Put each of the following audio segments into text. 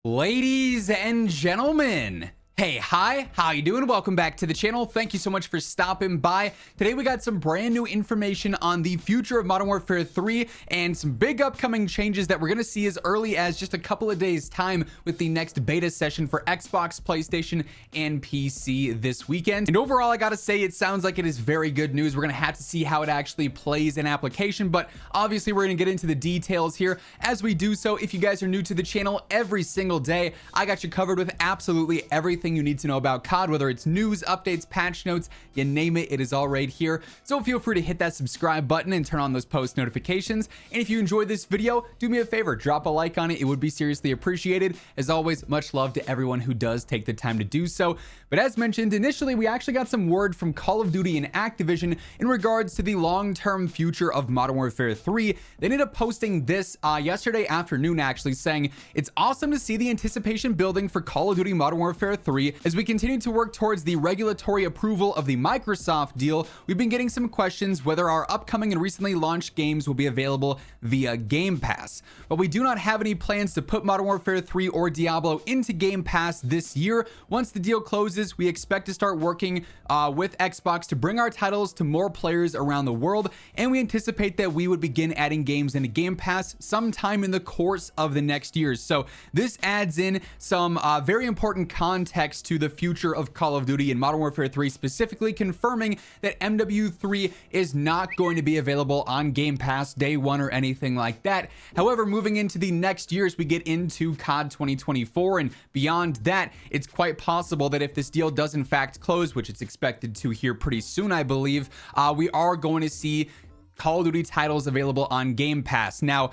Ladies and gentlemen, hey, hi, how you doing? Welcome back to the channel. Thank you so much for stopping by. Today we got some brand new information on the future of Modern Warfare 3 and some big upcoming changes that we're going to see as early as just a couple of days time with the next beta session for Xbox, PlayStation, and PC this weekend. And overall, I gotta say, it sounds like it is very good news. We're going to have to see how it actually plays in application, but obviously we're going to get into the details here. As we do so, if you guys are new to the channel, every single day I got you covered with absolutely everything you need to know about COD, whether it's news, updates, patch notes, you name it, it is all right here. So feel free to hit that subscribe button and turn on those post notifications. And if you enjoyed this video, do me a favor, drop a like on it. It would be seriously appreciated. As always, much love to everyone who does take the time to do so. But as mentioned, initially we actually got some word from Call of Duty and Activision in regards to the long-term future of Modern Warfare 3. They ended up posting this yesterday afternoon, actually, saying it's awesome to see the anticipation building for Call of Duty Modern Warfare 3 as we continue to work towards the regulatory approval of the Microsoft deal. We've been getting some questions whether our upcoming and recently launched games will be available via Game Pass. But we do not have any plans to put Modern Warfare 3 or Diablo into Game Pass this year. Once the deal closes, we expect to start working with Xbox to bring our titles to more players around the world, and we anticipate that we would begin adding games into Game Pass sometime in the course of the next year. So this adds in some very important context to the future of Call of Duty and Modern Warfare 3, specifically confirming that MW3 is not going to be available on Game Pass day one or anything like that. However, moving into the next year as we get into COD 2024 and beyond that, it's quite possible that if this deal does in fact close, which it's expected to here pretty soon, I believe, we are going to see Call of Duty titles available on Game Pass. Now,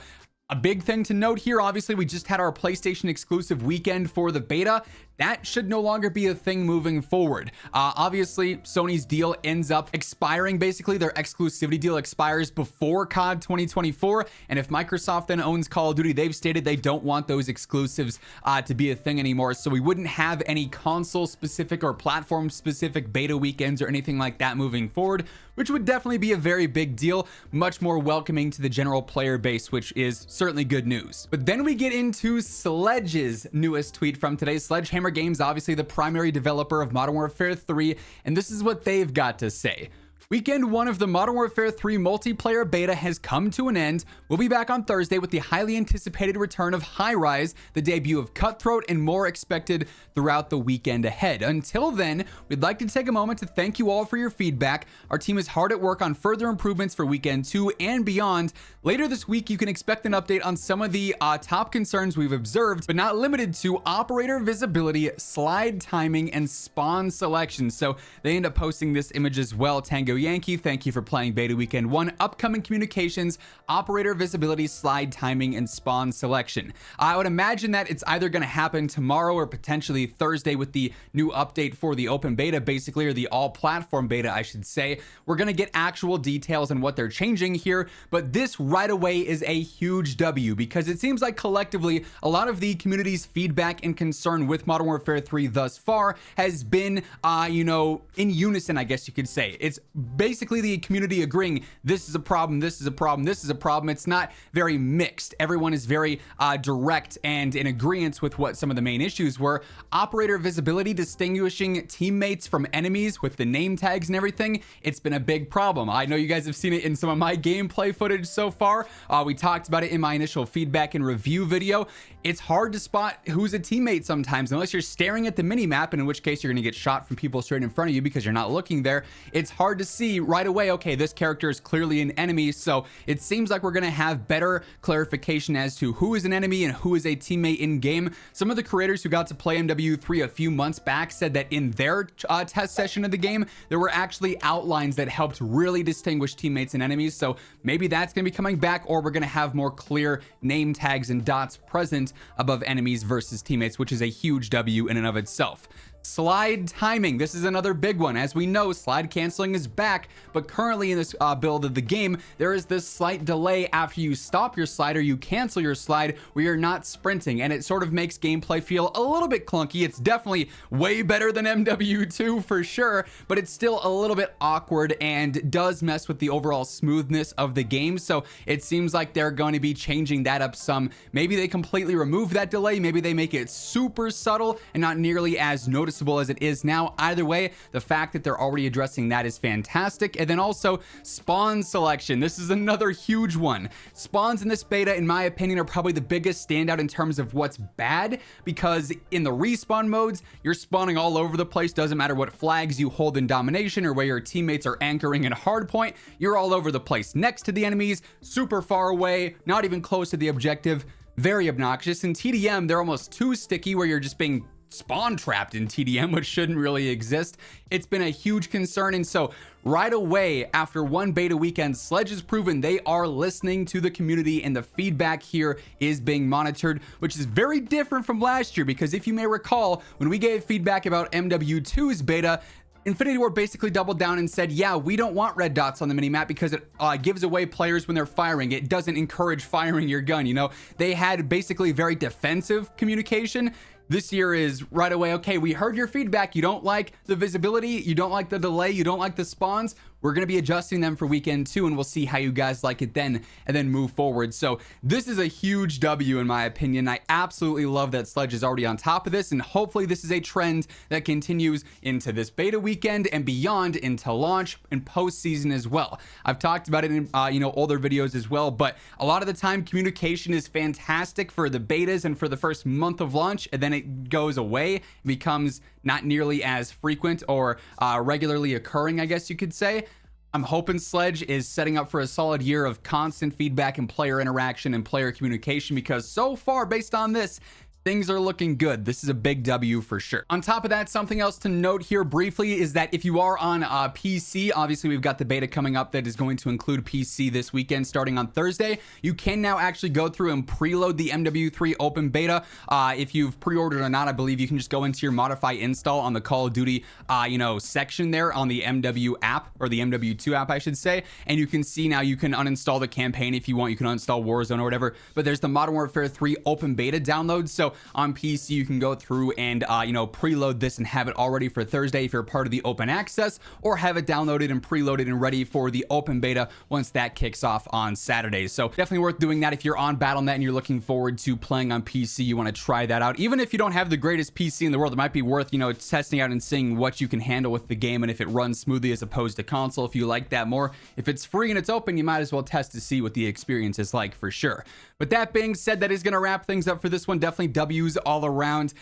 a big thing to note here, obviously, we just had our PlayStation exclusive weekend for the beta. That should no longer be a thing moving forward. Obviously, Sony's deal ends up expiring. Basically, their exclusivity deal expires before COD 2024. And if Microsoft then owns Call of Duty, they've stated they don't want those exclusives to be a thing anymore. So we wouldn't have any console-specific or platform-specific beta weekends or anything like that moving forward, which would definitely be a very big deal, much more welcoming to the general player base, which is certainly good news. But then we get into Sledge's newest tweet from today. Sledgehammer Games, obviously the primary developer of Modern Warfare 3, and this is what they've got to say. Weekend 1 of the Modern Warfare 3 multiplayer beta has come to an end. We'll be back on Thursday with the highly anticipated return of High Rise, the debut of Cutthroat, and more expected throughout the weekend ahead. Until then, we'd like to take a moment to thank you all for your feedback. Our team is hard at work on further improvements for Weekend 2 and beyond. Later this week, you can expect an update on some of the top concerns we've observed, but not limited to operator visibility, slide timing, and spawn selection. So they end up posting this image as well. Tango Yankee, thank you for playing Beta Weekend 1. Upcoming communications, operator visibility, slide timing, and spawn selection. I would imagine that it's either going to happen tomorrow or potentially Thursday with the new update for the open beta, basically, or the all-platform beta, I should say. We're going to get actual details on what they're changing here, but this right away is a huge W because it seems like collectively a lot of the community's feedback and concern with Modern Warfare 3 thus far has been, in unison, I guess you could say. It's basically the community agreeing this is a problem, this is a problem, this is a problem. It's not very mixed. Everyone is very direct and in agreement with what some of the main issues were. Operator visibility, distinguishing teammates from enemies with the name tags and everything, it's been a big problem. I know you guys have seen it in some of my gameplay footage so far. We talked about it in my initial feedback and review video. It's hard to spot who's a teammate sometimes unless you're staring at the mini map, and in which case you're going to get shot from people straight in front of you because you're not looking there. It's hard to see right away, okay, this character is clearly an enemy. So it seems like we're going to have better clarification as to who is an enemy and who is a teammate in game. Some of the creators who got to play MW3 a few months back said that in their test session of the game, there were actually outlines that helped really distinguish teammates and enemies. So maybe that's going to be coming back, or we're going to have more clear name tags and dots present above enemies versus teammates, which is a huge W in and of itself. Slide timing. This is another big one. As we know, slide canceling is bad. back. But currently in this build of the game, there is this slight delay after you stop your slide or you cancel your slide where you're not sprinting, and it sort of makes gameplay feel a little bit clunky. It's definitely way better than MW2 for sure, but it's still a little bit awkward and does mess with the overall smoothness of the game. So it seems like they're going to be changing that up some. Maybe they completely remove that delay, maybe they make it super subtle and not nearly as noticeable as it is now. Either way, the fact that they're already addressing that is fantastic. And then also spawn selection. This is another huge one. Spawns in this beta, in my opinion, are probably the biggest standout in terms of what's bad, because in the respawn modes, you're spawning all over the place. Doesn't matter what flags you hold in domination or where your teammates are anchoring in hardpoint, you're all over the place, next to the enemies, super far away, not even close to the objective. Very obnoxious. In TDM, they're almost too sticky where you're just being spawn trapped in TDM, which shouldn't really exist. It's been a huge concern, and so right away after one beta weekend, Sledge has proven they are listening to the community, and the feedback here is being monitored, which is very different from last year, because if you may recall, when we gave feedback about MW2's beta, Infinity Ward basically doubled down and said, yeah, we don't want red dots on the minimap because it gives away players when they're firing. It doesn't encourage firing your gun. You know, they had basically very defensive communication. This year is right away, okay, we heard your feedback. You don't like the visibility, you don't like the delay, you don't like the spawns. We're going to be adjusting them for weekend 2, and we'll see how you guys like it then, and then move forward. So this is a huge W in my opinion. I absolutely love that Sledge is already on top of this, and hopefully this is a trend that continues into this beta weekend and beyond into launch and postseason as well. I've talked about it in older videos as well, but a lot of the time communication is fantastic for the betas and for the first month of launch, and then it goes away, becomes not nearly as frequent or regularly occurring, I guess you could say. I'm hoping Sledge is setting up for a solid year of constant feedback and player interaction and player communication, because so far, based on this, things are looking good. This is a big W for sure. On top of that, something else to note here briefly is that if you are on PC, obviously we've got the beta coming up that is going to include PC this weekend starting on Thursday. You can now actually go through and preload the MW3 open beta. If you've pre-ordered or not, I believe you can just go into your modify install on the Call of Duty section there on the MW app, or the MW2 app I should say, and you can see now you can uninstall the campaign if you want. You can uninstall Warzone or whatever, but there's the Modern Warfare 3 open beta download. So on PC, you can go through and preload this and have it all ready for Thursday if you're part of the open access, or have it downloaded and preloaded and ready for the open beta once that kicks off on Saturday. So definitely worth doing that if you're on Battle.net and you're looking forward to playing on PC. You want to try that out. Even if you don't have the greatest PC in the world, it might be worth testing out and seeing what you can handle with the game and if it runs smoothly as opposed to console, if you like that more. If it's free and it's open, you might as well test to see what the experience is like for sure. But that being said, that is going to wrap things up for this one. Definitely W's all around.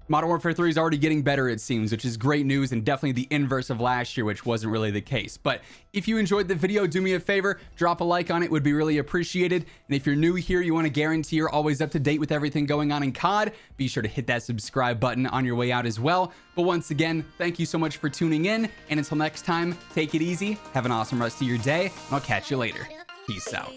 Modern Warfare 3 is already getting better, it seems, which is great news, and definitely the inverse of last year, which wasn't really the case. But if you enjoyed the video, do me a favor, drop a like on it, would be really appreciated. And if you're new here, you want to guarantee you're always up to date with everything going on in COD, be sure to hit that subscribe button on your way out as well. But once again, thank you so much for tuning in, and until next time, take it easy, have an awesome rest of your day, and I'll catch you later. Peace out.